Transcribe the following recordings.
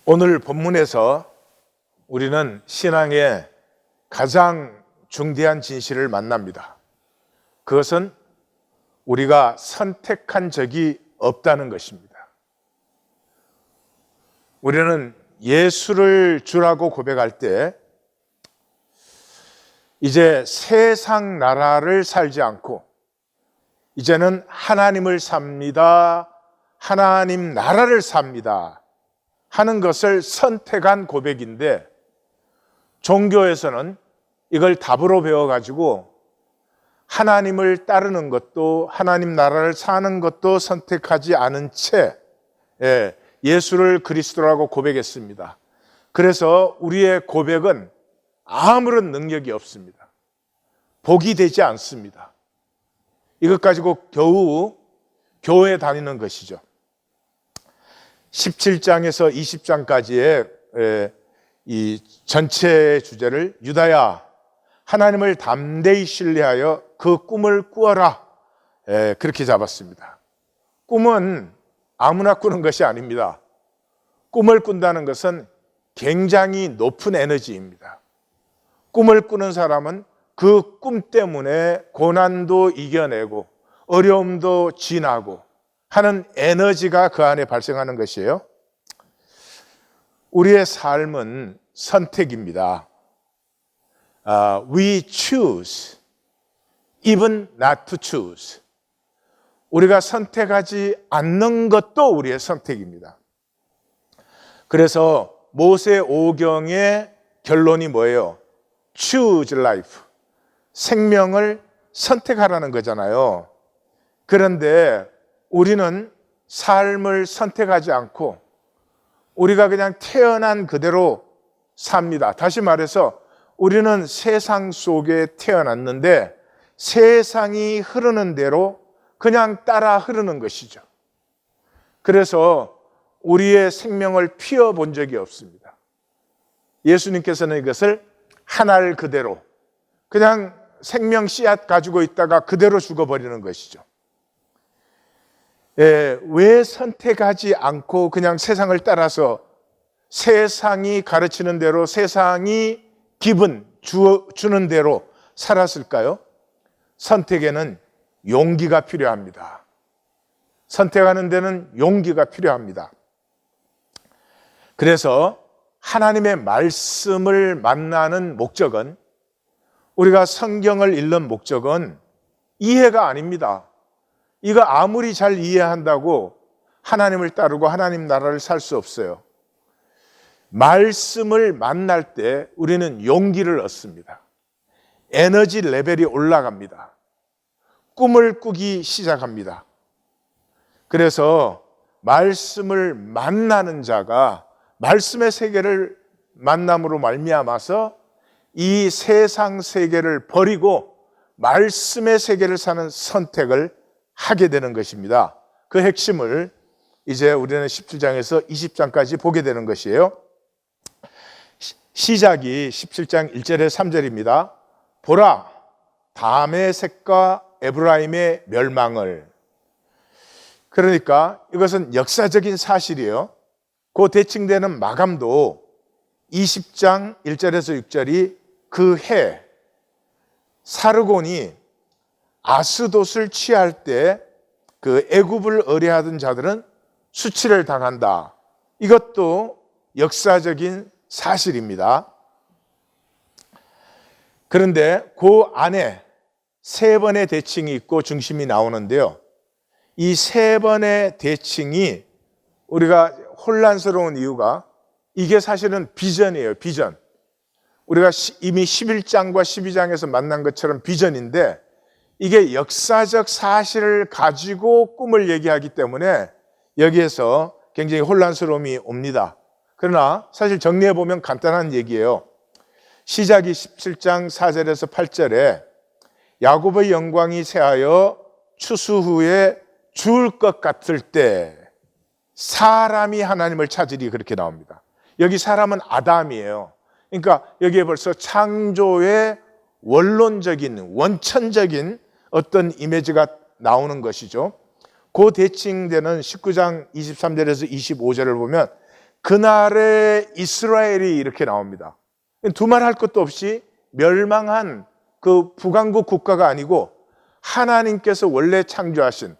오늘 본문에서 우리는 신앙의 가장 중대한 진실을 만납니다. 그것은 우리가 선택한 적이 없다는 것입니다. 우리는 예수를 주라고 고백할 때 이제 세상 나라를 살지 않고 이제는 하나님을 삽니다. 하나님 나라를 삽니다. 하는 것을 선택한 고백인데, 종교에서는 이걸 답으로 배워가지고 하나님을 따르는 것도 하나님 나라를 사는 것도 선택하지 않은 채 예수를 그리스도라고 고백했습니다. 그래서 우리의 고백은 아무런 능력이 없습니다. 복이 되지 않습니다. 이것 가지고 겨우 교회 다니는 것이죠. 17장에서 20장까지의 이 전체 주제를 유다야, 하나님을 담대히 신뢰하여 그 꿈을 꾸어라, 그렇게 잡았습니다. 꿈은 아무나 꾸는 것이 아닙니다. 꿈을 꾼다는 것은 굉장히 높은 에너지입니다. 꿈을 꾸는 사람은 그 꿈 때문에 고난도 이겨내고 어려움도 지나고 하는 에너지가 그 안에 발생하는 것이에요. 우리의 삶은 선택입니다. We choose, even not to choose. 우리가 선택하지 않는 것도 우리의 선택입니다. 그래서 모세 오경의 결론이 뭐예요? Choose life. 생명을 선택하라는 거잖아요. 그런데 우리는 삶을 선택하지 않고 우리가 그냥 태어난 그대로 삽니다. 다시 말해서 우리는 세상 속에 태어났는데 세상이 흐르는 대로 그냥 따라 흐르는 것이죠. 그래서 우리의 생명을 피워본 적이 없습니다. 예수님께서는 이것을 한 알 그대로 그냥 생명 씨앗 가지고 있다가 그대로 죽어버리는 것이죠. 왜 선택하지 않고 그냥 세상을 따라서 세상이 가르치는 대로, 세상이 기분 주는 대로 살았을까요? 선택에는 용기가 필요합니다. 선택하는 데는 용기가 필요합니다. 그래서 하나님의 말씀을 만나는 목적은, 우리가 성경을 읽는 목적은 이해가 아닙니다. 이거 아무리 잘 이해한다고 하나님을 따르고 하나님 나라를 살 수 없어요. 말씀을 만날 때 우리는 용기를 얻습니다. 에너지 레벨이 올라갑니다. 꿈을 꾸기 시작합니다. 그래서 말씀을 만나는 자가 말씀의 세계를 만남으로 말미암아서 이 세상 세계를 버리고 말씀의 세계를 사는 선택을 하게 되는 것입니다. 그 핵심을 이제 우리는 17장에서 20장까지 보게 되는 것이에요. 시작이 17장 1절에 3절입니다. 보라, 다메섹과 에브라임의 멸망을. 그러니까 이것은 역사적인 사실이에요. 그 대칭되는 마감도 20장 1절에서 6절이 그 해 사르곤이 아스돗을 취할 때 그 애굽을 의뢰하던 자들은 수치를 당한다. 이것도 역사적인 사실입니다. 그런데 그 안에 세 번의 대칭이 있고 중심이 나오는데요. 이 세 번의 대칭이 우리가 혼란스러운 이유가 이게 사실은 비전이에요. 비전. 우리가 이미 11장과 12장에서 만난 것처럼 비전인데 이게 역사적 사실을 가지고 꿈을 얘기하기 때문에 여기에서 굉장히 혼란스러움이 옵니다. 그러나 사실 정리해보면 간단한 얘기예요. 시작이 17장 4절에서 8절에 야곱의 영광이 새하여 추수 후에 죽을 것 같을 때 사람이 하나님을 찾으리, 그렇게 나옵니다. 여기 사람은 아담이에요. 그러니까 여기에 벌써 창조의 원론적인, 원천적인 어떤 이미지가 나오는 것이죠. 그 대칭되는 19장 23절에서 25절을 보면 그날의 이스라엘이 이렇게 나옵니다. 두말할 것도 없이 멸망한 그 북왕국 국가가 아니고 하나님께서 원래 창조하신,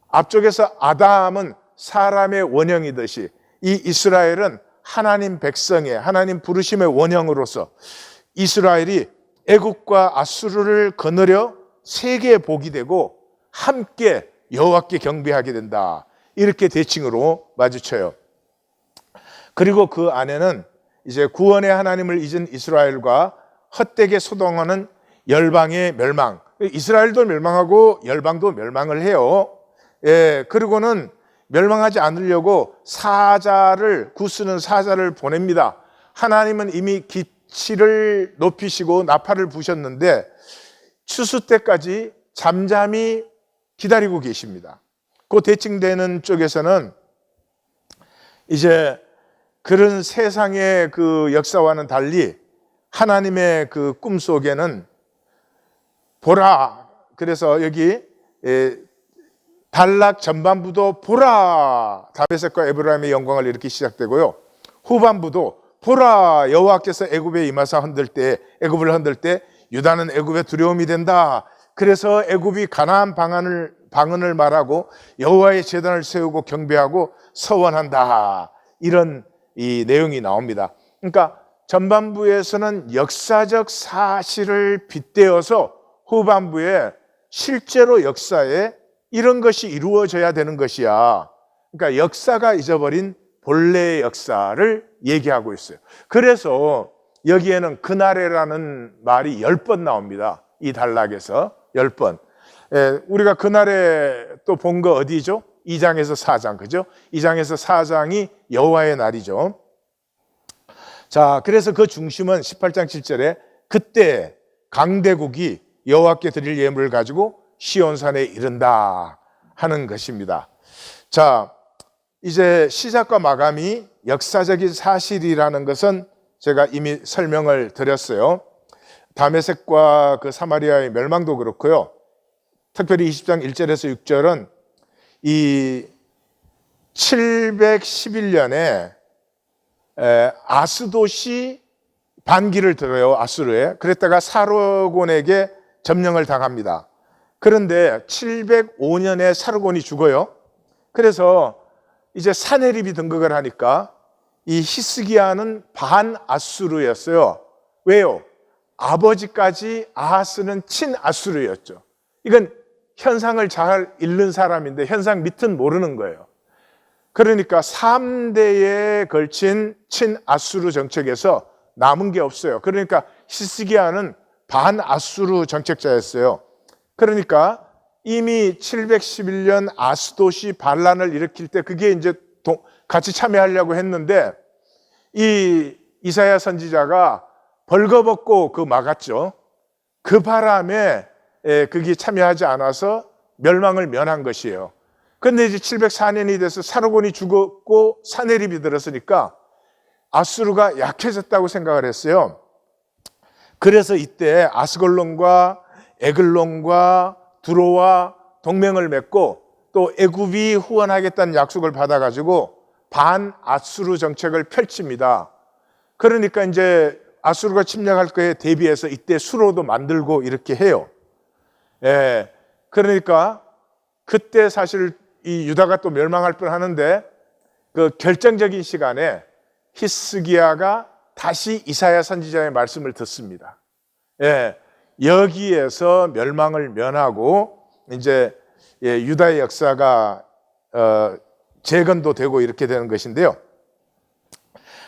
앞쪽에서 아담은 사람의 원형이듯이 이 이스라엘은 하나님 백성의, 하나님 부르심의 원형으로서 이스라엘이 애굽과 아수르를 거느려 세계의 복이 되고 함께 여호와께 경배하게 된다, 이렇게 대칭으로 마주쳐요. 그리고 그 안에는 이제 구원의 하나님을 잊은 이스라엘과 헛되게 소동하는 열방의 멸망, 이스라엘도 멸망하고 열방도 멸망을 해요. 그리고는 멸망하지 않으려고 사자를, 구쓰는 사자를 보냅니다. 하나님은 이미 기치를 높이시고 나팔을 부셨는데 추수 때까지 잠잠히 기다리고 계십니다. 그 대칭되는 쪽에서는 이제 그런 세상의 그 역사와는 달리 하나님의 그 꿈속에는 보라, 그래서 여기 단락 전반부도 보라, 다베셋과 에브라임의 영광을 이렇게 시작되고요. 후반부도 보라, 여호와께서 애굽에 임하사 애굽을 흔들 때 유다는 애굽의 두려움이 된다. 그래서 애굽이 가나안 방언을 말하고 여호와의 제단을 세우고 경배하고 서원한다. 이런 이 내용이 나옵니다. 그러니까 전반부에서는 역사적 사실을 빗대어서 후반부에 실제로 역사에 이런 것이 이루어져야 되는 것이야. 그러니까 역사가 잊어버린 본래의 역사를 얘기하고 있어요. 그래서 여기에는 그날에라는 말이 10번 나옵니다. 이 단락에서 10번. 우리가 그날에 또 본 거 어디죠? 2장에서 4장, 그죠? 2장에서 4장이 여호와의 날이죠. 자, 그래서 그 중심은 18장 7절에 그때 강대국이 여호와께 드릴 예물을 가지고 시온산에 이른다 하는 것입니다. 자, 이제 시작과 마감이 역사적인 사실이라는 것은 제가 이미 설명을 드렸어요. 다메섹과 그 사마리아의 멸망도 그렇고요. 특별히 20장 1절에서 6절은 이 711년에 아스돗이 반기를 들어요. 아수르에. 그랬다가 사르곤에게 점령을 당합니다. 그런데 705년에 사르곤이 죽어요. 그래서 이제 사네립이 등극을 하니까 이 히스기야는 반아수르였어요. 왜요? 아버지까지 아하스는 친아수르였죠. 이건 현상을 잘 읽는 사람인데 현상 밑은 모르는 거예요. 그러니까 3대에 걸친 친아수르 정책에서 남은 게 없어요. 그러니까 히스기야는 반아수르 정책자였어요. 그러니까 이미 711년 아스돗이 반란을 일으킬 때 그게 이제 같이 참여하려고 했는데 이 이사야 선지자가 벌거벗고 그 막았죠. 그 바람에 그게 참여하지 않아서 멸망을 면한 것이에요. 그런데 이제 704년이 돼서 사르곤이 죽었고 사네립이 들었으니까 아수르가 약해졌다고 생각을 했어요. 그래서 이때 아스글론과 에글론과 두로와 동맹을 맺고 또 애굽이 후원하겠다는 약속을 받아가지고 반아수르 정책을 펼칩니다. 그러니까 이제 아수르가 침략할 거에 대비해서 이때 수로도 만들고 이렇게 해요. 그러니까 그때 사실 이 유다가 또 멸망할 뻔하는데 그 결정적인 시간에 히스기야가 다시 이사야 선지자의 말씀을 듣습니다. 여기에서 멸망을 면하고 이제 유다의 역사가 재건도 되고 이렇게 되는 것인데요.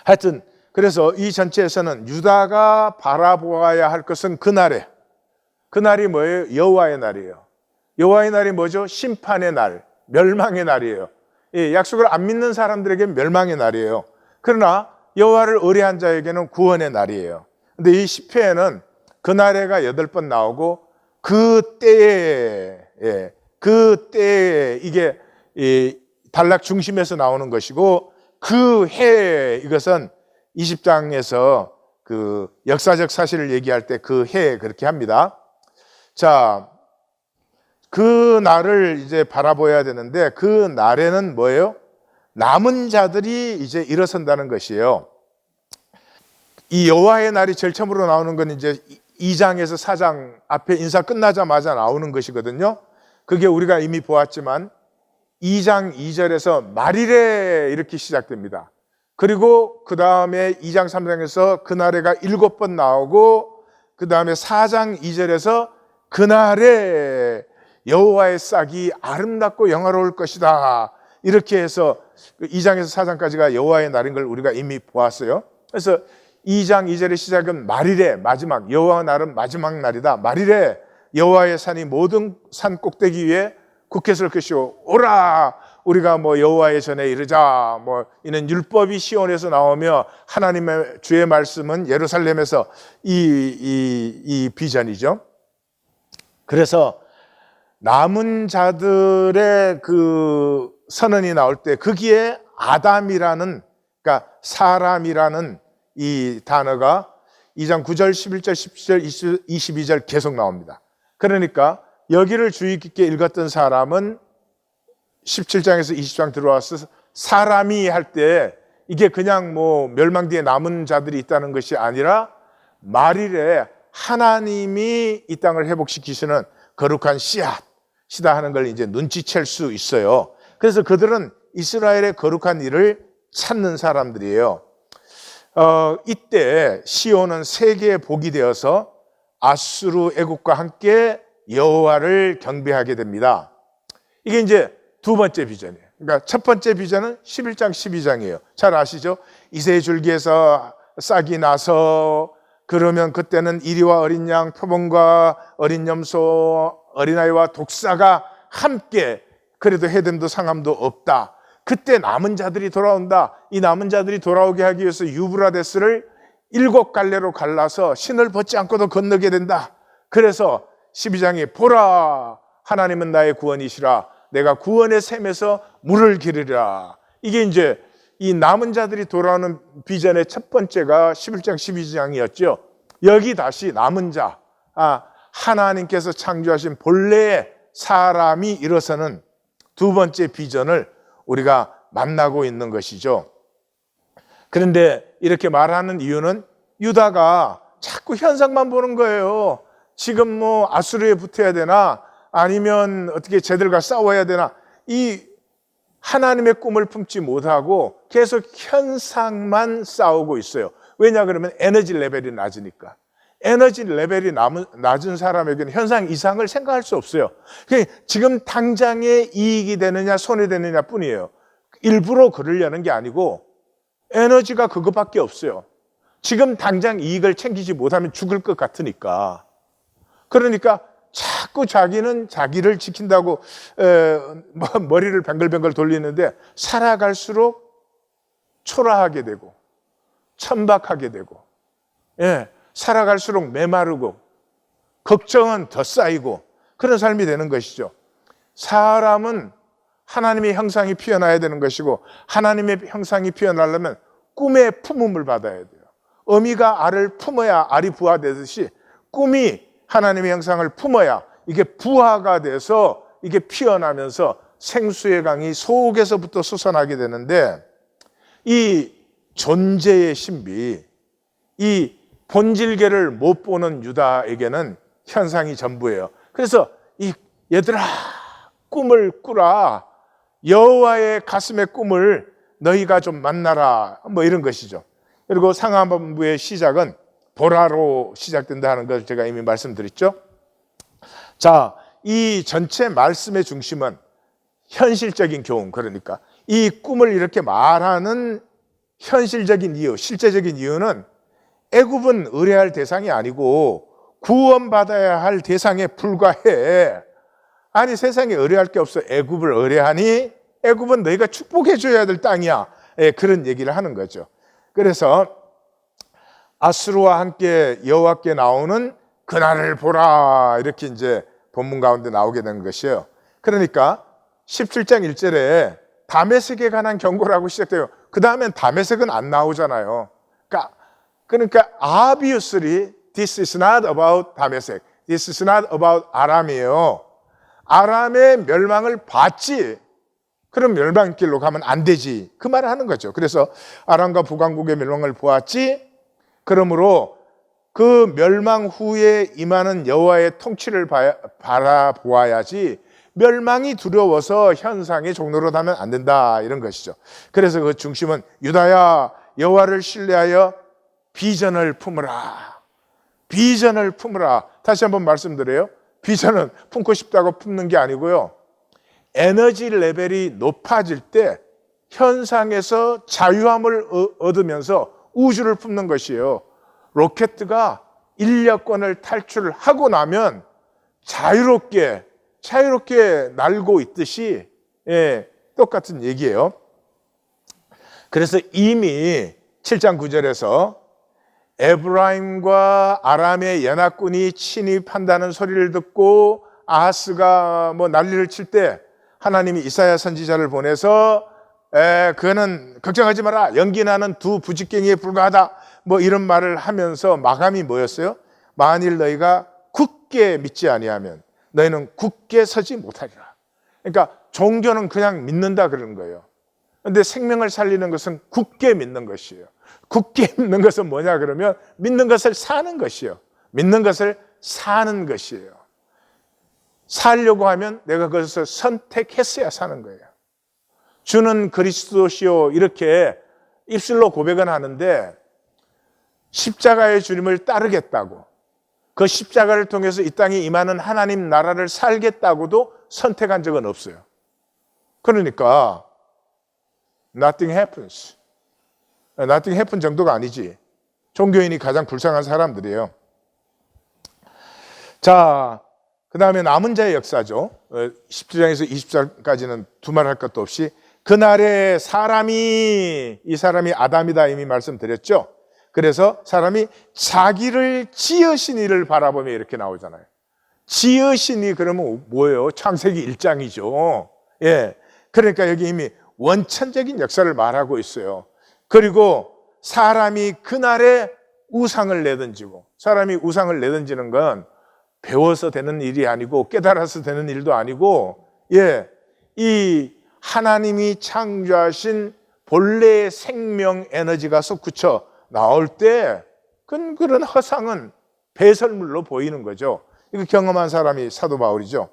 하여튼 그래서 이 전체에서는 유다가 바라보아야 할 것은 그날이 뭐예요? 여호와의 날이에요. 여호와의 날이 뭐죠? 심판의 날, 멸망의 날이에요. 약속을 안 믿는 사람들에게 멸망의 날이에요. 그러나 여호와를 의뢰한 자에게는 구원의 날이에요. 근데 이 시편에는 그날에가 8번 나오고 그때에 이게 단락 중심에서 나오는 것이고 그 해에 이것은 20장에서 그 역사적 사실을 얘기할 때 그 해에 그렇게 합니다. 자, 그 날을 이제 바라보아야 되는데 그 날에는 뭐예요? 남은 자들이 이제 일어선다는 것이에요. 이 여호와의 날이 제일 처음으로 나오는 건 이제 2장에서 4장 앞에 인사 끝나자마자 나오는 것이거든요. 그게 우리가 이미 보았지만 2장 2절에서 말일에 이렇게 시작됩니다. 그리고 그 다음에 2장 3장에서 그날에가 7번 나오고, 그 다음에 4장 2절에서 그날에 여호와의 싹이 아름답고 영화로울 것이다, 이렇게 해서 2장에서 4장까지가 여호와의 날인 걸 우리가 이미 보았어요. 그래서 2장 2절의 시작은 말일에, 마지막, 여호와 날은 마지막 날이다. 말일에 여호와의 산이 모든 산 꼭대기 위에 굳게 설 것이요, 오라 우리가 여호와의 전에 이르자. 이는 율법이 시온에서 나오며 하나님의 주의 말씀은 예루살렘에서 이 비전이죠. 그래서 남은 자들의 그 선언이 나올 때 거기에 아담이라는, 그러니까 사람이라는 이 단어가 2장 9절, 11절, 17절, 22절 계속 나옵니다. 그러니까 여기를 주의 깊게 읽었던 사람은 17장에서 20장 들어와서 사람이 할 때 이게 그냥 멸망 뒤에 남은 자들이 있다는 것이 아니라 말일에 하나님이 이 땅을 회복시키시는 거룩한 씨앗이다 하는 걸 이제 눈치챌 수 있어요. 그래서 그들은 이스라엘의 거룩한 일을 찾는 사람들이에요. 이때 시온은 세계의 복이 되어서 아수르 애국과 함께 여호와를 경배하게 됩니다. 이게 이제 두 번째 비전이에요. 그러니까 첫 번째 비전은 11장 12장이에요. 잘 아시죠? 이새의 줄기에서 싹이 나서, 그러면 그때는 이리와 어린 양, 표범과 어린 염소, 어린아이와 독사가 함께, 그래도 해됨도 상함도 없다. 그때 남은 자들이 돌아온다. 이 남은 자들이 돌아오게 하기 위해서 유브라데스를 7갈래로 갈라서 신을 벗지 않고도 건너게 된다. 그래서 12장에 보라, 하나님은 나의 구원이시라, 내가 구원의 샘에서 물을 기르리라. 이게 이제 이 남은 자들이 돌아오는 비전의 첫 번째가 11장 12장이었죠. 여기 다시 남은 자, 하나님께서 창조하신 본래의 사람이 일어서는 두 번째 비전을 우리가 만나고 있는 것이죠. 그런데 이렇게 말하는 이유는 유다가 자꾸 현상만 보는 거예요. 지금 아수르에 붙어야 되나, 아니면 어떻게 쟤들과 싸워야 되나, 이 하나님의 꿈을 품지 못하고 계속 현상만 싸우고 있어요. 왜냐 그러면 에너지 레벨이 낮으니까. 에너지 레벨이 낮은 사람에게는 현상 이상을 생각할 수 없어요. 지금 당장에 이익이 되느냐 손해되느냐 뿐이에요. 일부러 그러려는 게 아니고 에너지가 그것밖에 없어요. 지금 당장 이익을 챙기지 못하면 죽을 것 같으니까. 그러니까 자꾸 자기는 자기를 지킨다고 머리를 뱅글뱅글 돌리는데, 살아갈수록 초라하게 되고 천박하게 되고, 살아갈수록 메마르고 걱정은 더 쌓이고 그런 삶이 되는 것이죠. 사람은 하나님의 형상이 피어나야 되는 것이고, 하나님의 형상이 피어나려면 꿈의 품음을 받아야 돼요. 어미가 알을 품어야 알이 부화되듯이 꿈이 하나님의 형상을 품어야 이게 부화가 돼서 이게 피어나면서 생수의 강이 속에서부터 솟아나게 되는데, 이 존재의 신비, 이 본질계를 못 보는 유다에게는 현상이 전부예요. 그래서 얘들아 꿈을 꾸라, 여호와의 가슴의 꿈을 너희가 좀 만나라, 이런 것이죠. 그리고 상하반부의 시작은 보라로 시작된다는 걸 제가 이미 말씀드렸죠. 자, 이 전체 말씀의 중심은 현실적인 교훈, 그러니까 이 꿈을 이렇게 말하는 현실적인 이유, 실제적인 이유는 애굽은 의뢰할 대상이 아니고 구원받아야 할 대상에 불과해. 아니, 세상에 의뢰할 게 없어. 애굽을 의뢰하니? 애굽은 너희가 축복해 줘야 될 땅이야. 그런 얘기를 하는 거죠. 그래서 아수르와 함께 여호와께 나오는 그날을 보라, 이렇게 이제 본문 가운데 나오게 된 것이에요. 그러니까 17장 1절에 다메섹에 관한 경고라고 시작돼요. 그 다음엔 다메섹은 안 나오잖아요. 그러니까 obviously this is not about 다메섹, this is not about 아람이에요. 아람의 멸망을 봤지, 그럼 멸망길로 가면 안 되지. 그 말을 하는 거죠. 그래서 아람과 북왕국의 멸망을 보았지. 그러므로 그 멸망 후에 임하는 여호와의 통치를 바라보아야지 멸망이 두려워서 현상의 종로로 가면 안 된다, 이런 것이죠. 그래서 그 중심은 유다야, 여호와를 신뢰하여 비전을 품으라. 비전을 품으라. 다시 한번 말씀드려요. 비전은 품고 싶다고 품는 게 아니고요, 에너지 레벨이 높아질 때 현상에서 자유함을 얻으면서 우주를 품는 것이에요. 로켓가 인력권을 탈출하고 나면 자유롭게 날고 있듯이, 똑같은 얘기예요. 그래서 이미 7장 9절에서 에브라임과 아람의 연합군이 침입한다는 소리를 듣고 아하스가 난리를 칠 때 하나님이 이사야 선지자를 보내서 그거는 걱정하지 마라, 연기나는 두 부직갱이에 불과하다, 이런 말을 하면서 마감이 뭐였어요? 만일 너희가 굳게 믿지 아니하면 너희는 굳게 서지 못하리라. 그러니까 종교는 그냥 믿는다 그러는 거예요. 그런데 생명을 살리는 것은 굳게 믿는 것이에요. 굳게 믿는 것은 뭐냐 그러면 믿는 것을 사는 것이에요. 믿는 것을 사는 것이에요. 살려고 하면 내가 그것을 선택했어야 사는 거예요. 주는 그리스도시요, 이렇게 입술로 고백은 하는데 십자가의 주님을 따르겠다고, 그 십자가를 통해서 이 땅에 임하는 하나님 나라를 살겠다고도 선택한 적은 없어요. 그러니까 nothing happens. nothing happen 정도가 아니지. 종교인이 가장 불쌍한 사람들이에요. 자, 그 다음에 남은 자의 역사죠. 10장에서 20절까지는 두말할 것도 없이, 그날에 이 사람이 아담이다 이미 말씀드렸죠. 그래서 사람이 자기를 지으신 이를 바라보며 이렇게 나오잖아요. 지으신 이 그러면 뭐예요? 창세기 1장이죠. 그러니까 여기 이미 원천적인 역사를 말하고 있어요. 그리고 사람이 그날에 우상을 내던지고, 사람이 우상을 내던지는 건 배워서 되는 일이 아니고 깨달아서 되는 일도 아니고, 이 하나님이 창조하신 본래의 생명 에너지가 솟구쳐 나올 때 그런 허상은 배설물로 보이는 거죠. 이거 경험한 사람이 사도 바울이죠.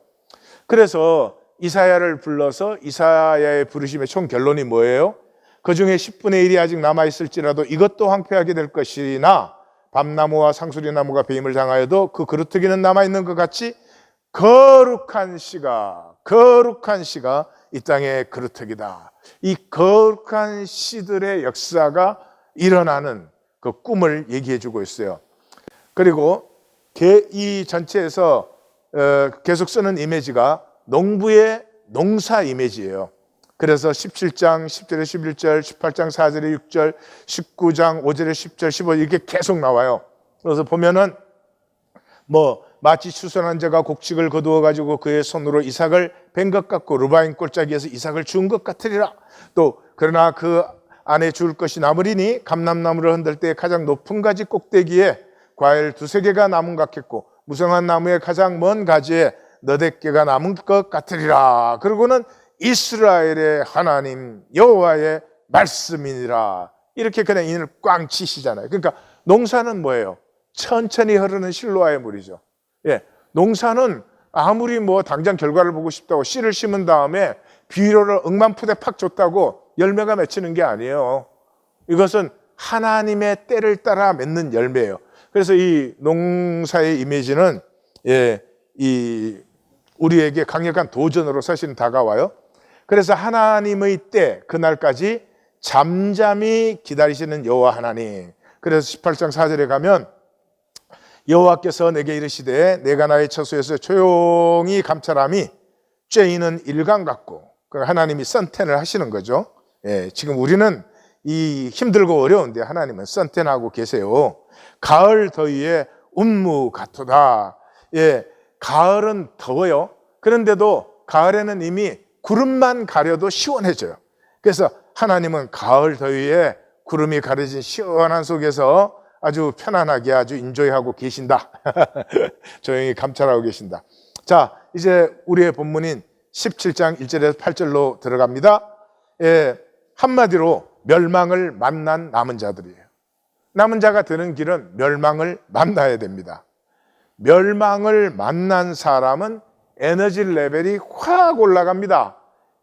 그래서 이사야를 불러서 이사야의 부르심의 총 결론이 뭐예요? 그 중에 10분의 1이 아직 남아있을지라도 이것도 황폐하게 될 것이나 밤나무와 상수리나무가 배임을 당하여도 그 그루터기는 남아있는 것 같이 거룩한 씨가 이 땅의 그루터기다. 이 거룩한 씨들의 역사가 일어나는 그 꿈을 얘기해 주고 있어요. 그리고 이 전체에서 계속 쓰는 이미지가 농부의 농사 이미지예요. 그래서 17장 10절에 11절, 18장 4절에 6절, 19장 5절에 10절, 15절 이렇게 계속 나와요. 그래서 보면은 마치 추선한 자가 곡식을 거두어 가지고 그의 손으로 이삭을 벤 것 같고 르바임 골짜기에서 이삭을 준 것 같으리라. 또 그러나 그 안에 줄 것이 남으리니 감람나무를 흔들 때 가장 높은 가지 꼭대기에 과일 2-3개가 남은 것 같겠고 무성한 나무의 가장 먼 가지에 너댓 개가 남은 것 같으리라. 그리고는 이스라엘의 하나님 여호와의 말씀이니라. 이렇게 그냥 인을 꽝 치시잖아요. 그러니까 농사는 뭐예요? 천천히 흐르는 실로아의 물이죠. 농사는 아무리 당장 결과를 보고 싶다고 씨를 심은 다음에 비료를 억만푸대 팍 줬다고 열매가 맺히는 게 아니에요. 이것은 하나님의 때를 따라 맺는 열매예요. 그래서 이 농사의 이미지는 우리에게 강력한 도전으로 사실은 다가와요. 그래서 하나님의 때 그날까지 잠잠히 기다리시는 여호와 하나님. 그래서 18장 4절에 가면 여호와께서 내게 이르시되 내가 나의 처소에서 조용히 감찰함이 죄인은 일강 같고, 하나님이 선텐을 하시는 거죠. 지금 우리는 이 힘들고 어려운데 하나님은 선텐하고 계세요. 가을 더위에 운무 같도다. 가을은 더워요. 그런데도 가을에는 이미 구름만 가려도 시원해져요. 그래서 하나님은 가을 더위에 구름이 가려진 시원한 속에서 아주 편안하게 아주 인조이하고 계신다. 조용히 감찰하고 계신다. 자, 이제 우리의 본문인 17장 1절에서 8절로 들어갑니다. 한마디로 멸망을 만난 남은 자들이에요. 남은 자가 되는 길은 멸망을 만나야 됩니다. 멸망을 만난 사람은 에너지 레벨이 확 올라갑니다.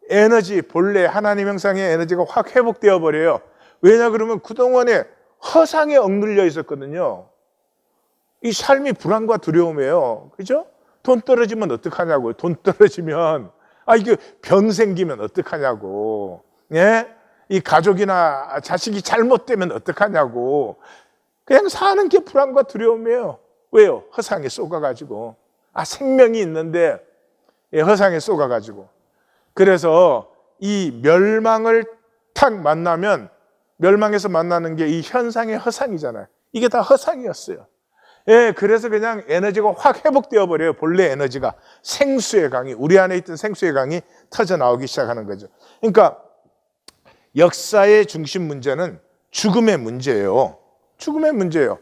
에너지, 본래 하나님 형상의 에너지가 확 회복되어 버려요. 왜냐 그러면 그동안에 허상에 억눌려 있었거든요. 이 삶이 불안과 두려움이에요. 그죠? 돈 떨어지면 어떡하냐고요. 돈 떨어지면, 이게 병 생기면 어떡하냐고. 예? 이 가족이나 자식이 잘못되면 어떡하냐고. 그냥 사는 게 불안과 두려움이에요. 왜요? 허상에 쏘가가지고. 생명이 있는데, 허상에 쏘가가지고. 그래서 이 멸망을 탁 만나면, 멸망에서 만나는 게 이 현상의 허상이잖아요. 이게 다 허상이었어요. 그래서 그냥 에너지가 확 회복되어 버려요. 본래 에너지가. 생수의 강이, 우리 안에 있던 생수의 강이 터져 나오기 시작하는 거죠. 그러니까 역사의 중심 문제는 죽음의 문제예요. 죽음의 문제예요.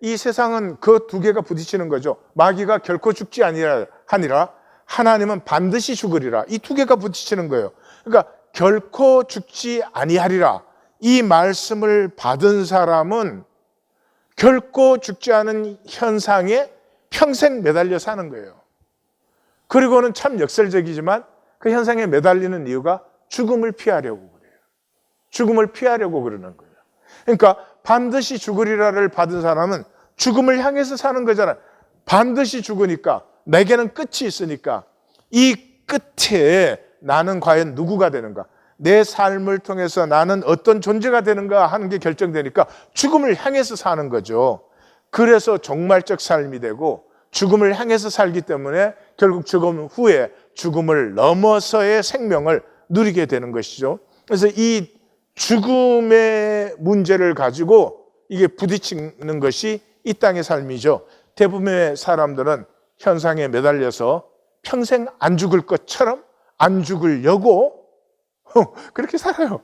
이 세상은 그 두 개가 부딪히는 거죠. 마귀가 결코 죽지 아니라 하나님은 반드시 죽으리라. 이 두 개가 부딪히는 거예요. 그러니까 결코 죽지 아니하리라. 이 말씀을 받은 사람은 결코 죽지 않은 현상에 평생 매달려 사는 거예요. 그리고는 참 역설적이지만 그 현상에 매달리는 이유가 죽음을 피하려고 그래요. 죽음을 피하려고 그러는 거예요. 그러니까 반드시 죽으리라를 받은 사람은 죽음을 향해서 사는 거잖아요. 반드시 죽으니까, 내게는 끝이 있으니까 이 끝에 나는 과연 누구가 되는가, 내 삶을 통해서 나는 어떤 존재가 되는가 하는 게 결정되니까 죽음을 향해서 사는 거죠. 그래서 종말적 삶이 되고 죽음을 향해서 살기 때문에 결국 죽음 후에 죽음을 넘어서의 생명을 누리게 되는 것이죠. 그래서 이 죽음의 문제를 가지고 이게 부딪히는 것이 이 땅의 삶이죠. 대부분의 사람들은 현상에 매달려서 평생 안 죽을 것처럼 안 죽으려고 그렇게 살아요.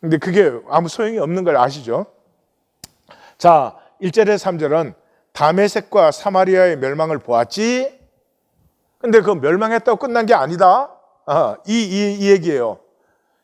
근데 그게 아무 소용이 없는 걸 아시죠? 자, 1절에 3절은 다메섹과 사마리아의 멸망을 보았지. 근데 그 멸망했다고 끝난 게 아니다. 이 얘기예요.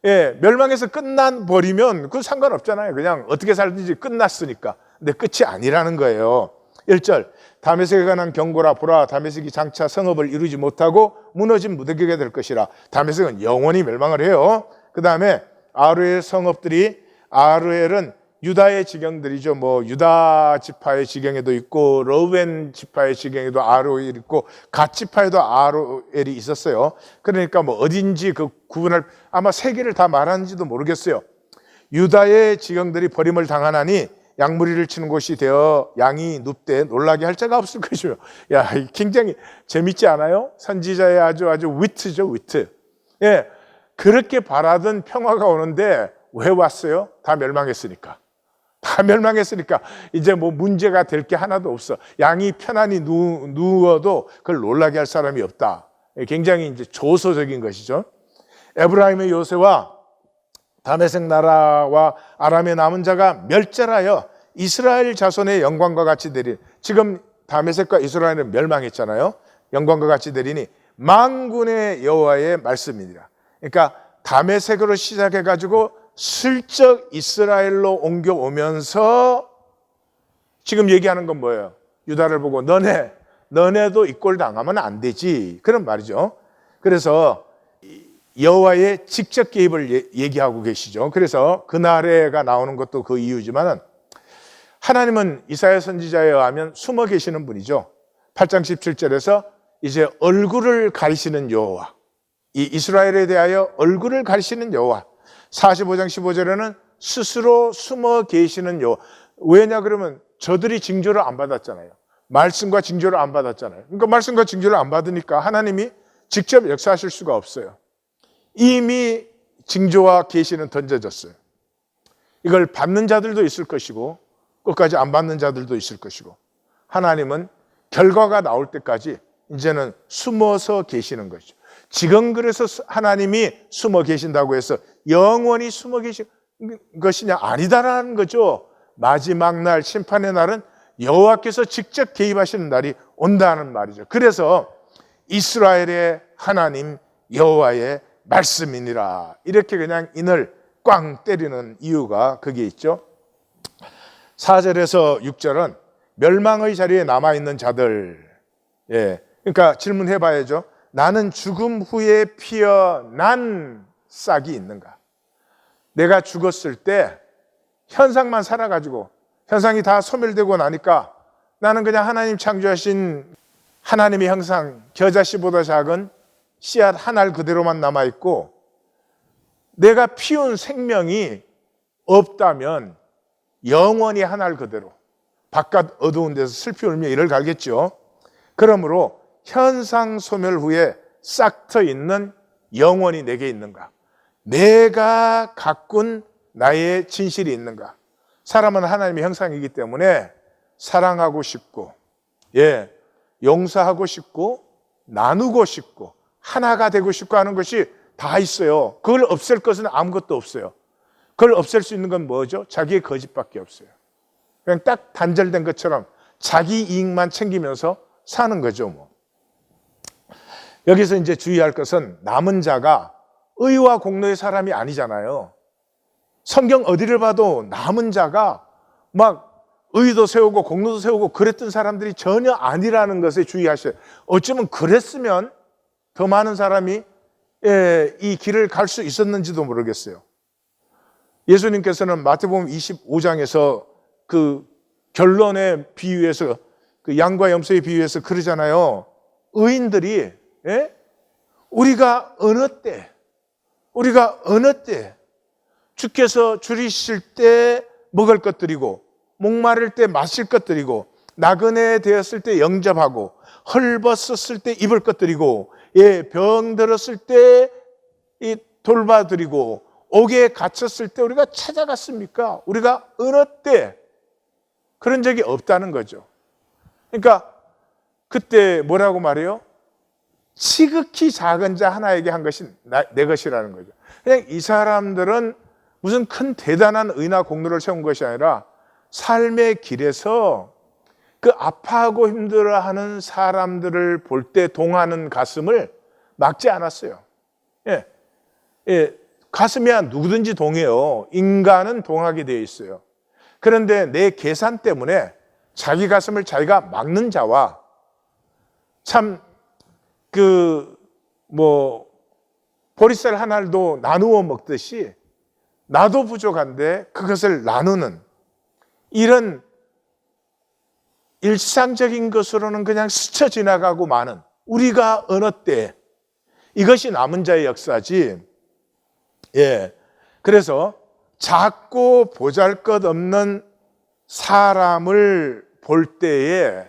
멸망해서 끝나버리면 그건 상관없잖아요. 그냥 어떻게 살든지 끝났으니까. 근데 끝이 아니라는 거예요. 1절, 다메섹에 관한 경고라. 보라, 다메섹이 장차 성읍을 이루지 못하고 무너진 무더기가 될 것이라. 다메섹은 영원히 멸망을 해요. 그 다음에 아루엘 성읍들이, 아루엘은 유다의 지경들이죠. 유다 지파의 지경에도 있고 러우벤 지파의 지경에도 아루엘이 있고 갓 지파에도 아루엘이 있었어요. 그러니까 어딘지 그 구분할, 아마 세 개를 다 말하는지도 모르겠어요. 유다의 지경들이 버림을 당하나니 양무리를 치는 곳이 되어 양이 눕되 놀라게 할 자가 없을 것이요. 굉장히 재밌지 않아요? 선지자의 아주 위트죠, 위트. 그렇게 바라던 평화가 오는데 왜 왔어요? 다 멸망했으니까. 다 멸망했으니까 이제 문제가 될 게 하나도 없어. 양이 편안히 누워도 그걸 놀라게 할 사람이 없다. 굉장히 이제 조소적인 것이죠. 에브라임의 요새와 다메섹 나라와 아람의 남은 자가 멸절하여 이스라엘 자손의 영광과 같이 되리니, 지금 다메섹과 이스라엘은 멸망했잖아요. 영광과 같이 되리니 만군의 여호와의 말씀이니라. 그러니까 다메섹으로 시작해가지고 슬쩍 이스라엘로 옮겨오면서 지금 얘기하는 건 뭐예요? 유다를 보고 너네도 이 꼴 당하면 안 되지, 그런 말이죠. 그래서 여호와의 직접 개입을 얘기하고 계시죠. 그래서 그날에가 나오는 것도 그 이유지만은, 하나님은 이사야 선지자에 의하면 숨어 계시는 분이죠. 8장 17절에서 이제 얼굴을 가리시는 여호와, 이 이스라엘에 대하여 얼굴을 가리시는 여호와, 45장 15절에는 스스로 숨어 계시는 여호와. 왜냐 그러면 저들이 징조를 안 받았잖아요. 말씀과 징조를 안 받았잖아요. 그러니까 말씀과 징조를 안 받으니까 하나님이 직접 역사하실 수가 없어요. 이미 징조와 계시는 던져졌어요. 이걸 받는 자들도 있을 것이고 끝까지 안 받는 자들도 있을 것이고, 하나님은 결과가 나올 때까지 이제는 숨어서 계시는 것이죠. 지금 그래서 하나님이 숨어 계신다고 해서 영원히 숨어 계신 것이냐? 아니다라는 거죠. 마지막 날, 심판의 날은 여호와께서 직접 개입하시는 날이 온다는 말이죠. 그래서 이스라엘의 하나님 여호와의 말씀이니라. 이렇게 그냥 인을 꽝 때리는 이유가 거기에 있죠. 4절에서 6절은 멸망의 자리에 남아있는 자들. 그러니까 질문해 봐야죠. 나는 죽음 후에 피어난 싹이 있는가? 내가 죽었을 때 현상만 살아가지고 현상이 다 소멸되고 나니까 나는 그냥 하나님 창조하신 하나님의 형상, 겨자씨보다 작은 씨앗 한 알 그대로만 남아있고, 내가 피운 생명이 없다면 영원히 한 알 그대로 바깥 어두운 데서 슬피 울며 이를 갈겠죠. 그러므로 현상 소멸 후에 싹 트어 있는 영원이 내게 있는가? 내가 가꾼 나의 진실이 있는가? 사람은 하나님의 형상이기 때문에 사랑하고 싶고, 용서하고 싶고, 나누고 싶고, 하나가 되고 싶고 하는 것이 다 있어요. 그걸 없앨 것은 아무것도 없어요. 그걸 없앨 수 있는 건 뭐죠? 자기의 거짓밖에 없어요. 그냥 딱 단절된 것처럼 자기 이익만 챙기면서 사는 거죠, 뭐. 여기서 이제 주의할 것은 남은 자가 의와 공로의 사람이 아니잖아요. 성경 어디를 봐도 남은 자가 막 의도 세우고 공로도 세우고 그랬던 사람들이 전혀 아니라는 것에 주의하셔야 돼요. 어쩌면 그랬으면 더 많은 사람이 이 길을 갈 수 있었는지도 모르겠어요. 예수님께서는 마태복음 25장에서 그 결론의 비유에서, 그 양과 염소의 비유에서 그러잖아요. 의인들이 우리가 어느 때 주께서 줄이실 때 먹을 것들이고, 목마를 때 마실 것들이고, 나그네 되었을 때 영접하고, 헐벗었을 때 입을 것들이고, 병 들었을 때 돌봐드리고, 옥에 갇혔을 때 우리가 찾아갔습니까? 우리가 어느 때 그런 적이 없다는 거죠. 그러니까 그때 뭐라고 말해요? 지극히 작은 자 하나에게 한 것이 내 것이라는 거죠. 그냥 이 사람들은 무슨 큰 대단한 의나 공로를 세운 것이 아니라 삶의 길에서 그 아파하고 힘들어하는 사람들을 볼 때 동하는 가슴을 막지 않았어요. 가슴이야 누구든지 동해요. 인간은 동하게 되어 있어요. 그런데 내 계산 때문에 자기 가슴을 자기가 막는 자와, 참 보리쌀 한 알도 나누어 먹듯이 나도 부족한데 그것을 나누는, 이런 일상적인 것으로는 그냥 스쳐 지나가고 마는 우리가 어느 때, 이것이 남은 자의 역사지. 그래서 작고 보잘것없는 사람을 볼 때에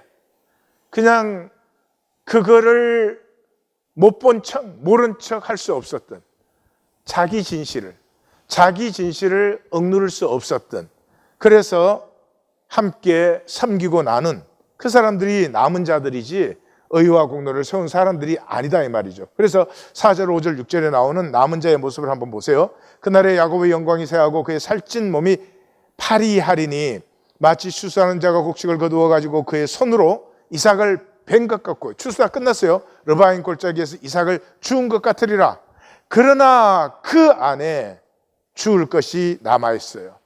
그냥 그거를 못 본 척, 모른 척 할 수 없었던, 자기 진실을 억누를 수 없었던, 그래서 함께 섬기고 나눈 그 사람들이 남은 자들이지 의와 공로를 세운 사람들이 아니다, 이 말이죠. 그래서 4절, 5절, 6절에 나오는 남은 자의 모습을 한번 보세요. 그날에 야곱의 영광이 새하고 그의 살찐 몸이 파리하리니 마치 추수하는 자가 곡식을 거두어 가지고 그의 손으로 이삭을 벤 것 같고, 추수가 끝났어요. 르바인 골짜기에서 이삭을 주운 것 같으리라. 그러나 그 안에 주울 것이 남아있어요.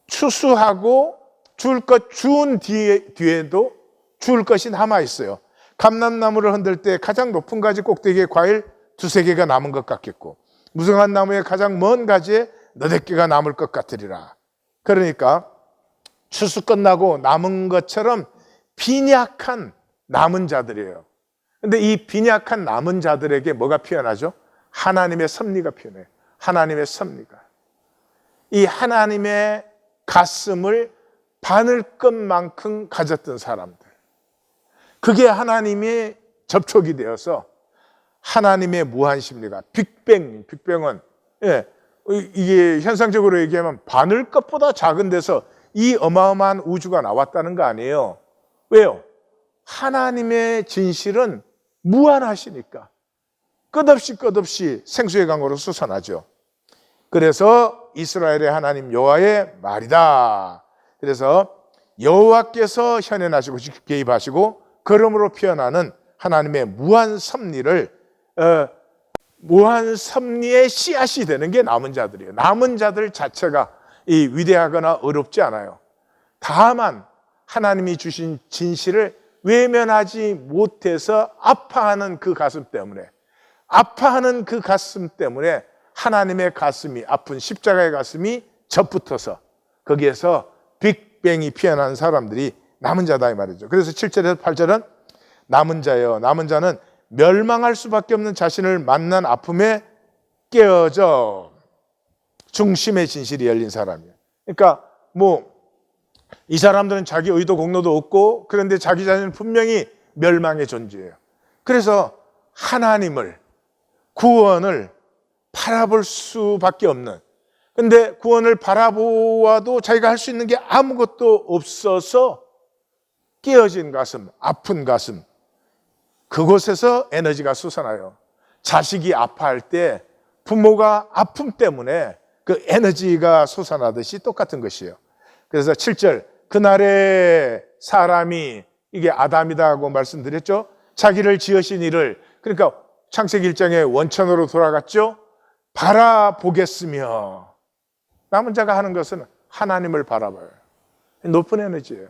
추수하고 주울 것 주운 뒤에도 주울 것이 남아있어요. 감람나무를 흔들 때 가장 높은 가지 꼭대기에 과일 2-3개가 남은 것 같겠고, 무성한 나무의 가장 먼 가지에 너댓 개가 남을 것 같으리라. 그러니까 추수 끝나고 남은 것처럼 빈약한 남은 자들이에요. 근데 이 빈약한 남은 자들에게 뭐가 피어나죠? 하나님의 섭리가 피어나요. 하나님의 섭리가. 이 하나님의 가슴을 바늘끝만큼 가졌던 사람들, 그게 하나님의 접촉이 되어서 하나님의 무한심리가, 빅뱅은 이게 현상적으로 얘기하면 바늘끝보다 작은 데서 이 어마어마한 우주가 나왔다는 거 아니에요. 왜요? 하나님의 진실은 무한하시니까 끝없이 생수의 강으로 솟아나죠. 그래서 이스라엘의 하나님 여호와의 말이다. 그래서 여호와께서 현현하시고 개입하시고 걸음으로 피어나는 하나님의 무한 섭리를 무한 섭리의 씨앗이 되는 게 남은 자들이에요. 남은 자들 자체가 이 위대하거나 어렵지 않아요. 다만 하나님이 주신 진실을 외면하지 못해서 아파하는 그 가슴 때문에, 하나님의 가슴이 아픈 십자가의 가슴이 접붙어서 거기에서 빅뱅이 피어난 사람들이 남은 자다 이 말이죠. 그래서 7절에서 8절은 남은 자여, 남은 자는 멸망할 수밖에 없는 자신을 만난 아픔에 깨어져 중심의 진실이 열린 사람이에요. 그러니까 이 사람들은 자기 의도 공로도 없고, 그런데 자기 자신은 분명히 멸망의 존재예요. 그래서 하나님을, 구원을 바라볼 수밖에 없는, 근데 구원을 바라보아도 자기가 할 수 있는 게 아무것도 없어서 깨어진 가슴, 아픈 가슴, 그곳에서 에너지가 솟아나요. 자식이 아파할 때 부모가 아픔 때문에 그 에너지가 솟아나듯이 똑같은 것이에요. 그래서 7절, 그날의 사람이, 이게 아담이다 하고 말씀드렸죠. 자기를 지으신 이를, 그러니까 창세기 1장의 원천으로 돌아갔죠. 바라보겠으며, 남은 자가 하는 것은 하나님을 바라봐요. 높은 에너지예요.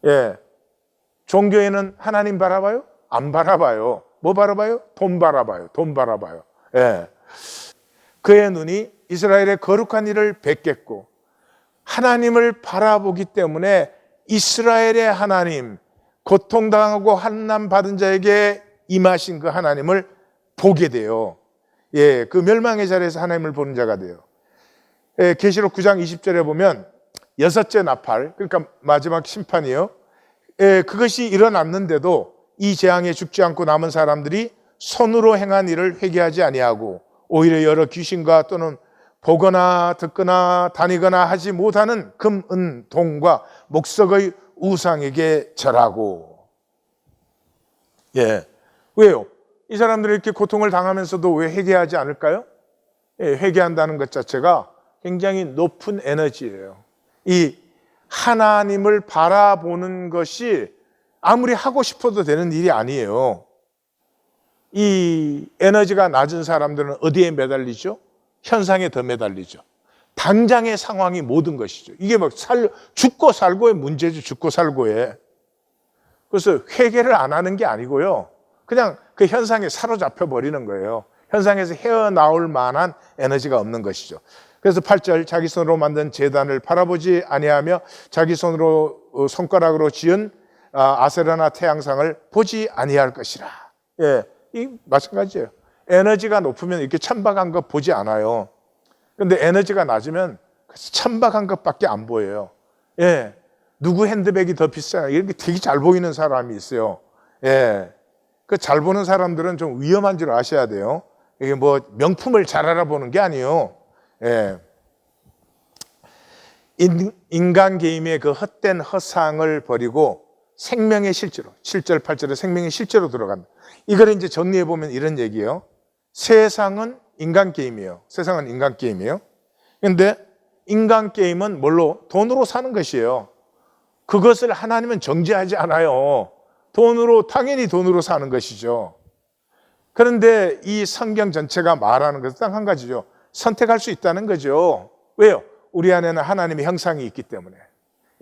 예. 종교에는 하나님 바라봐요? 안 바라봐요. 뭐 바라봐요? 돈 바라봐요. 돈 바라봐요. 예. 그의 눈이 이스라엘의 거룩한 일을 뵙겠고, 하나님을 바라보기 때문에 이스라엘의 하나님, 고통당하고 환난 받은 자에게 임하신 그 하나님을 보게 돼요. 예, 그 멸망의 자리에서 하나님을 보는 자가 돼요. 예, 계시록 9장 20절에 보면 여섯째 나팔, 그러니까 마지막 심판이요. 예, 그것이 일어났는데도 이 재앙에 죽지 않고 남은 사람들이 손으로 행한 일을 회개하지 아니하고 오히려 여러 귀신과 또는 보거나 듣거나 다니거나 하지 못하는 금, 은, 동과 목석의 우상에게 절하고. 예. 왜요? 이 사람들이 이렇게 고통을 당하면서도 왜 회개하지 않을까요? 예, 회개한다는 것 자체가 굉장히 높은 에너지예요. 이 하나님을 바라보는 것이 아무리 하고 싶어도 되는 일이 아니에요. 이 에너지가 낮은 사람들은 어디에 매달리죠? 현상에 더 매달리죠. 당장의 상황이 모든 것이죠. 이게 막 죽고 살고의 문제죠. 죽고 살고의. 그래서 회개를 안 하는 게 아니고요. 그냥 그 현상에 사로잡혀 버리는 거예요. 현상에서 헤어나올 만한 에너지가 없는 것이죠. 그래서 8절, 자기 손으로 만든 제단을 바라보지 아니하며 자기 손으로 손가락으로 지은 아세라나 태양상을 보지 아니할 것이라. 예, 이 마찬가지예요. 에너지가 높으면 이렇게 천박한 것 보지 않아요. 그런데 에너지가 낮으면 천박한 것밖에 안 보여요. 예, 누구 핸드백이 더 비싸요? 이렇게 되게 잘 보이는 사람이 있어요. 예, 그 잘 보는 사람들은 좀 위험한 줄 아셔야 돼요. 이게 뭐 명품을 잘 알아보는 게 아니에요. 예. 인간 개임의 그 헛된 허상을 버리고 생명의 실제로, 7절, 8절에 생명의 실제로 들어간다. 이걸 이제 정리해 보면 이런 얘기예요. 세상은 인간 게임이에요. 세상은 인간 게임이에요. 그런데 인간 게임은 뭘로? 돈으로 사는 것이에요. 그것을 하나님은 정죄하지 않아요. 당연히 돈으로 사는 것이죠. 그런데 이 성경 전체가 말하는 것은 딱 한 가지죠. 선택할 수 있다는 거죠. 왜요? 우리 안에는 하나님의 형상이 있기 때문에.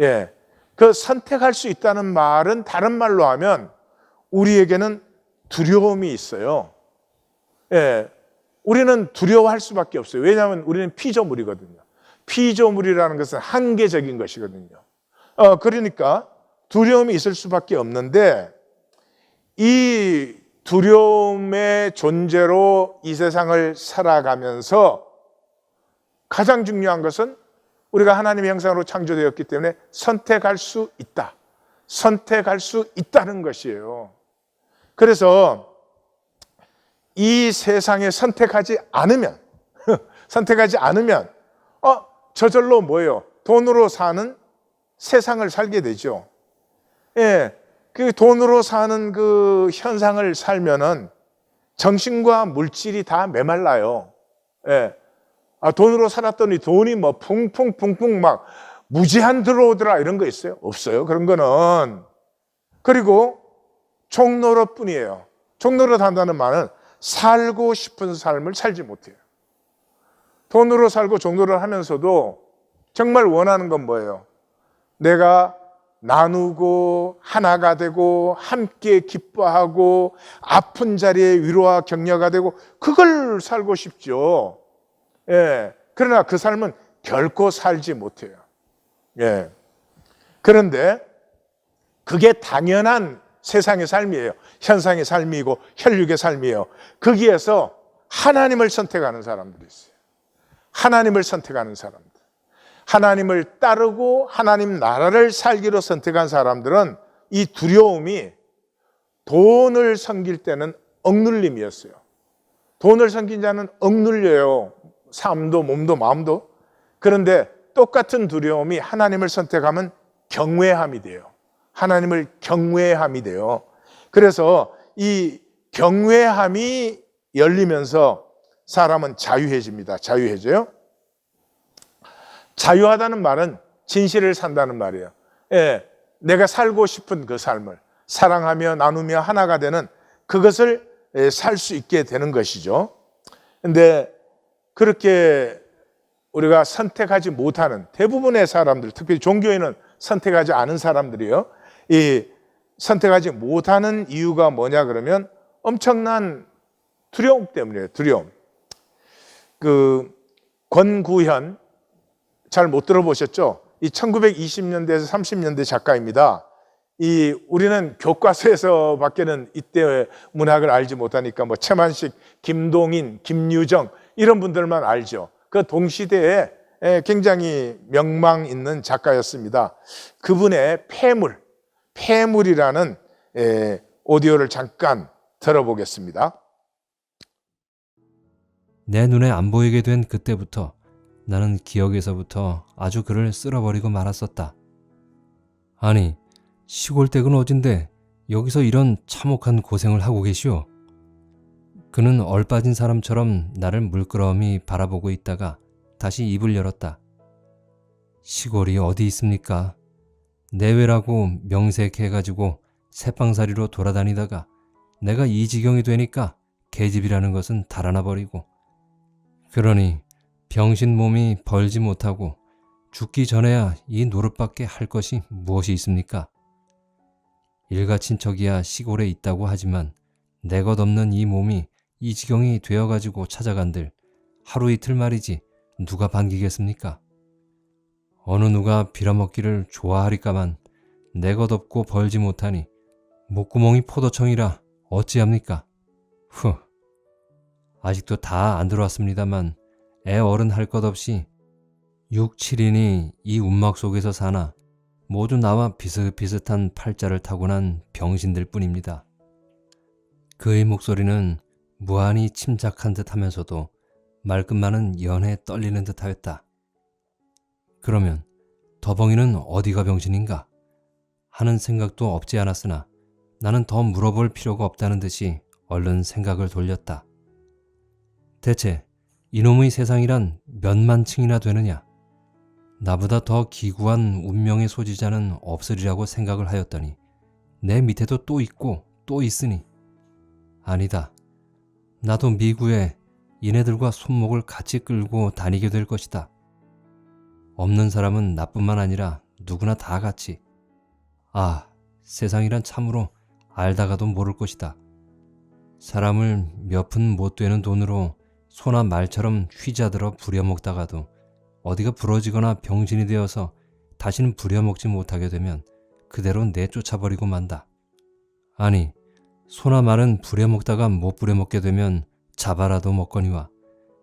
예. 그 선택할 수 있다는 말은 다른 말로 하면 우리에게는 두려움이 있어요. 예. 우리는 두려워할 수밖에 없어요. 왜냐하면 우리는 피조물이거든요. 피조물이라는 것은 한계적인 것이거든요. 그러니까 두려움이 있을 수밖에 없는데 이 두려움의 존재로 이 세상을 살아가면서 가장 중요한 것은 우리가 하나님의 형상으로 창조되었기 때문에 선택할 수 있다. 선택할 수 있다는 것이에요. 그래서 이 세상에 선택하지 않으면 저절로 뭐예요? 돈으로 사는 세상을 살게 되죠. 예. 그 돈으로 사는 그 현상을 살면은 정신과 물질이 다 메말라요. 예. 돈으로 살았더니 돈이 뭐 풍풍 막 무제한 들어오더라 이런 거 있어요? 없어요. 그런 거는. 그리고 종노릇뿐이에요. 종노릇 한다는 말은 살고 싶은 삶을 살지 못해요. 돈으로 살고 종노를 하면서도 정말 원하는 건 뭐예요? 내가 나누고 하나가 되고 함께 기뻐하고 아픈 자리에 위로와 격려가 되고 그걸 살고 싶죠. 예. 그러나 그 삶은 결코 살지 못해요. 예. 그런데 그게 당연한 세상의 삶이에요. 현상의 삶이고 혈육의 삶이에요. 거기에서 하나님을 선택하는 사람들이 있어요. 하나님을 선택하는 사람들. 하나님을 따르고 하나님 나라를 살기로 선택한 사람들은 이 두려움이 돈을 섬길 때는 억눌림이었어요. 돈을 섬긴 자는 억눌려요. 삶도 몸도 마음도. 그런데 똑같은 두려움이 하나님을 선택하면 경외함이 돼요. 하나님을 경외함이 돼요. 그래서 이 경외함이 열리면서 사람은 자유해집니다. 자유해져요. 자유하다는 말은 진실을 산다는 말이에요. 예, 내가 살고 싶은 그 삶을 사랑하며 나누며 하나가 되는 그것을 살 수 있게 되는 것이죠. 그런데 그렇게 우리가 선택하지 못하는 대부분의 사람들, 특히 종교에는 선택하지 않은 사람들이요. 이 선택하지 못하는 이유가 뭐냐 그러면 엄청난 두려움 때문이에요. 두려움. 그 권구현 잘 못 들어보셨죠? 이 1920년대에서 30년대 작가입니다. 우리는 교과서에서밖에는 이때 문학을 알지 못하니까 뭐 최만식, 김동인, 김유정 이런 분들만 알죠. 그 동시대에 굉장히 명망 있는 작가였습니다. 그분의 폐물이라는 오디오를 잠깐 들어보겠습니다. 내 눈에 안 보이게 된 그때부터 나는 기억에서부터 아주 그를 쓸어버리고 말았었다. 아니, 시골댁은 어딘데 여기서 이런 참혹한 고생을 하고 계시오? 그는 얼빠진 사람처럼 나를 물끄러미 바라보고 있다가 다시 입을 열었다. 시골이 어디 있습니까? 내외라고 명색해가지고 새빵살이로 돌아다니다가 내가 이 지경이 되니까 계집이라는 것은 달아나 버리고, 그러니 병신 몸이 벌지 못하고 죽기 전에야 이 노릇밖에 할 것이 무엇이 있습니까? 일가 친척이야 시골에 있다고 하지만 내 것 없는 이 몸이 이 지경이 되어가지고 찾아간들 하루 이틀 말이지 누가 반기겠습니까? 어느 누가 빌어먹기를 좋아하리까만 내 것 없고 벌지 못하니 목구멍이 포도청이라 어찌합니까? 후, 아직도 다 안 들어왔습니다만 애 어른 할 것 없이 6, 7인이 이 움막 속에서 사나 모두 나와 비슷비슷한 팔자를 타고난 병신들 뿐입니다. 그의 목소리는 무한히 침착한 듯 하면서도 말끝만은 연해 떨리는 듯 하였다. 그러면 더벙이는 어디가 병신인가? 하는 생각도 없지 않았으나 나는 더 물어볼 필요가 없다는 듯이 얼른 생각을 돌렸다. 대체 이놈의 세상이란 몇만 층이나 되느냐? 나보다 더 기구한 운명의 소지자는 없으리라고 생각을 하였더니 내 밑에도 또 있고 또 있으니, 아니다. 나도 미구에 이네들과 손목을 같이 끌고 다니게 될 것이다. 없는 사람은 나뿐만 아니라 누구나 다 같이. 아, 세상이란 참으로 알다가도 모를 것이다. 사람을 몇 푼 못 되는 돈으로 소나 말처럼 휘자들어 부려먹다가도 어디가 부러지거나 병신이 되어서 다시는 부려먹지 못하게 되면 그대로 내쫓아버리고 만다. 아니, 소나 말은 부려먹다가 못 부려먹게 되면 잡아라도 먹거니와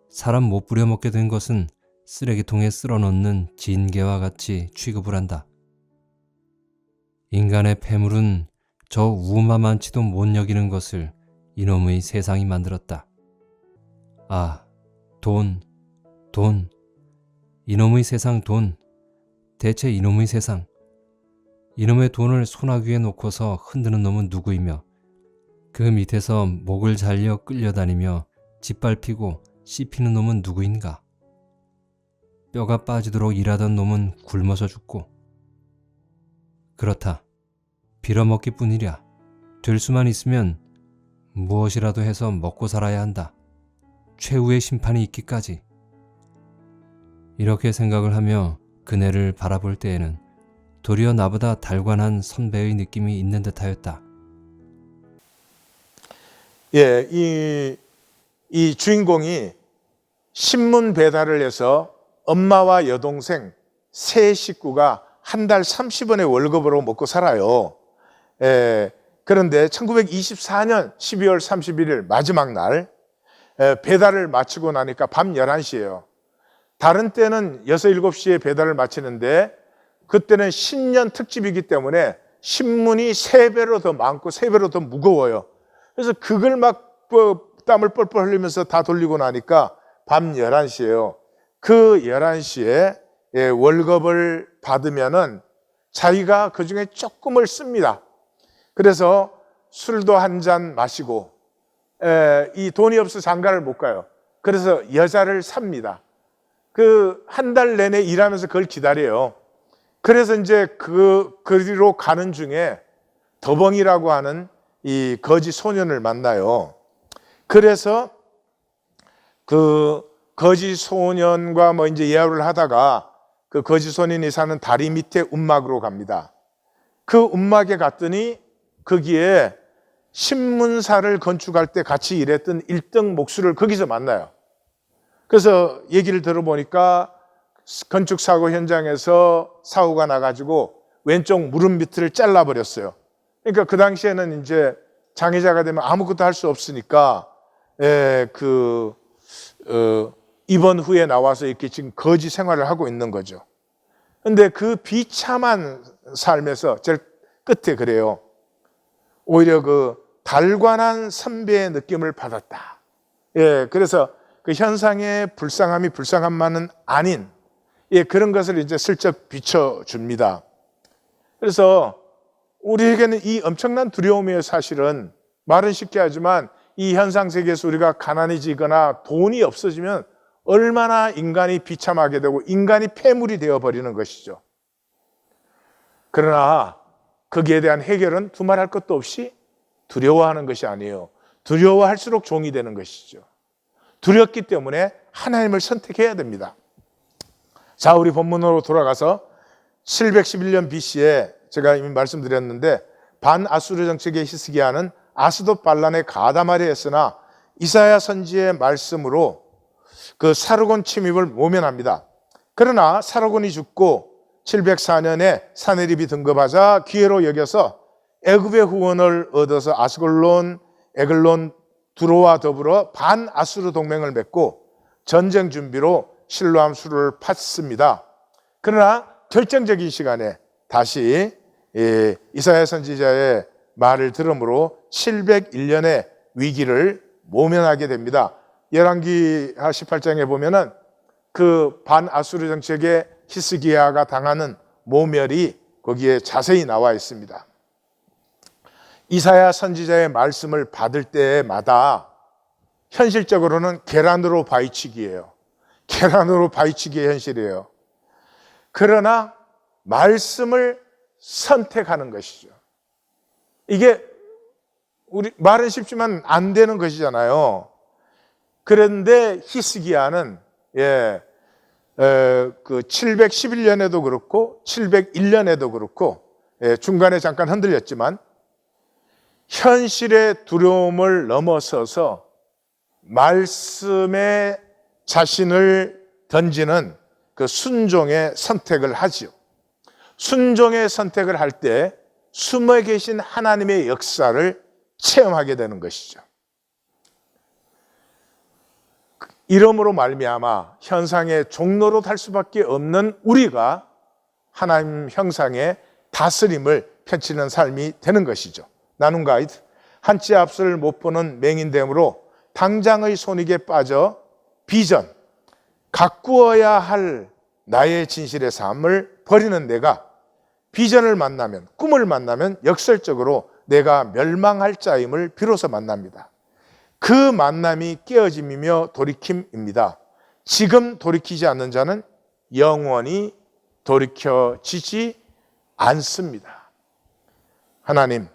사람 못 부려먹게 된 것은 쓰레기통에 쓸어넣는 진개와 같이 취급을 한다. 인간의 폐물은 저 우마만치도 못 여기는 것을 이놈의 세상이 만들었다. 아, 돈. 이놈의 세상 돈. 대체 이놈의 세상. 이놈의 돈을 소나귀에 놓고서 흔드는 놈은 누구이며 그 밑에서 목을 잘려 끌려다니며 짓밟히고 씹히는 놈은 누구인가? 뼈가 빠지도록 일하던 놈은 굶어서 죽고. 그렇다. 빌어먹기뿐이랴. 될 수만 있으면 무엇이라도 해서 먹고 살아야 한다. 최후의 심판이 있기까지. 이렇게 생각을 하며 그네를 바라볼 때에는 도리어 나보다 달관한 선배의 느낌이 있는 듯하였다. 예, 이 주인공이 신문 배달을 해서 엄마와 여동생 세 식구가 한 달 30원의 월급으로 먹고 살아요. 그런데 1924년 12월 31일 마지막 날 배달을 마치고 나니까 밤 11시예요. 다른 때는 6, 7시에 배달을 마치는데 그때는 신년 특집이기 때문에 신문이 3배로 더 많고 3배로 더 무거워요. 그래서 그걸 막 땀을 뻘뻘 흘리면서 다 돌리고 나니까 밤 11시예요. 그 11시에 월급을 받으면은 자기가 그중에 조금을 씁니다. 그래서 술도 한 잔 마시고 이 돈이 없어 장가를 못 가요. 그래서 여자를 삽니다. 그 한 달 내내 일하면서 그걸 기다려요. 그래서 이제 거리로 가는 중에 더벙이라고 하는 이 거지 소년을 만나요. 그래서 그 거지 소년과 뭐 이제 예우를 하다가 그 거지 소년이 사는 다리 밑에 움막으로 갑니다. 그 움막에 갔더니 거기에 신문사를 건축할 때 같이 일했던 1등 목수를 거기서 만나요. 그래서 얘기를 들어보니까 건축사고 현장에서 사고가 나가지고 왼쪽 무릎 밑을 잘라버렸어요. 그러니까 그 당시에는 이제 장애자가 되면 아무것도 할 수 없으니까 입원 후에 나와서 이렇게 지금 거지 생활을 하고 있는 거죠. 근데 그 비참한 삶에서 제일 끝에 그래요. 오히려 그 달관한 선배의 느낌을 받았다. 그래서 그 현상의 불쌍함이 불쌍함만은 아닌 그런 것을 이제 슬쩍 비춰줍니다. 그래서 우리에게는 이 엄청난 두려움이 사실은 말은 쉽게 하지만 이 현상 세계에서 우리가 가난해지거나 돈이 없어지면 얼마나 인간이 비참하게 되고 인간이 폐물이 되어버리는 것이죠. 그러나 거기에 대한 해결은 두말할 것도 없이 두려워하는 것이 아니에요. 두려워할수록 종이 되는 것이죠. 두렵기 때문에 하나님을 선택해야 됩니다. 자, 우리 본문으로 돌아가서 711년 BC에 제가 이미 말씀드렸는데 반아수르 정책의 히스기야는 아스돗 반란에 가담하려 했으나 이사야 선지의 말씀으로 그 사르곤 침입을 모면합니다. 그러나 사르곤이 죽고 704년에 사네립이 등극하자 기회로 여겨서 애굽의 후원을 얻어서 아스글론, 에글론, 두로와 더불어 반아수르 동맹을 맺고 전쟁 준비로 실로암 수를 팠습니다. 그러나 결정적인 시간에 다시 이사야 선지자의 말을 들음으로 701년의 위기를 모면하게 됩니다. 열왕기하 18장에 보면은 그 반아수르 정책의 히스기야가 당하는 모멸이 거기에 자세히 나와 있습니다. 이사야 선지자의 말씀을 받을 때마다 현실적으로는 계란으로 바위치기예요. 계란으로 바위치기의 현실이에요. 그러나 말씀을 선택하는 것이죠. 이게 우리 말은 쉽지만 안 되는 것이잖아요. 그런데 히스기야는 그 711년에도 그렇고 701년에도 그렇고 중간에 잠깐 흔들렸지만 현실의 두려움을 넘어서서 말씀에 자신을 던지는 그 순종의 선택을 하지요. 순종의 선택을 할 때 숨어 계신 하나님의 역사를 체험하게 되는 것이죠. 이러므로 말미암아 현상의 종로로 달 수밖에 없는 우리가 하나님 형상의 다스림을 펼치는 삶이 되는 것이죠. 나눔 가이드. 한치 앞을 못 보는 맹인됨으로 당장의 손익에 빠져 비전, 가꾸어야 할 나의 진실의 삶을 버리는 내가 비전을 만나면, 꿈을 만나면 역설적으로 내가 멸망할 자임을 비로소 만납니다. 그 만남이 깨어짐이며 돌이킴입니다. 지금 돌이키지 않는 자는 영원히 돌이켜지지 않습니다. 하나님,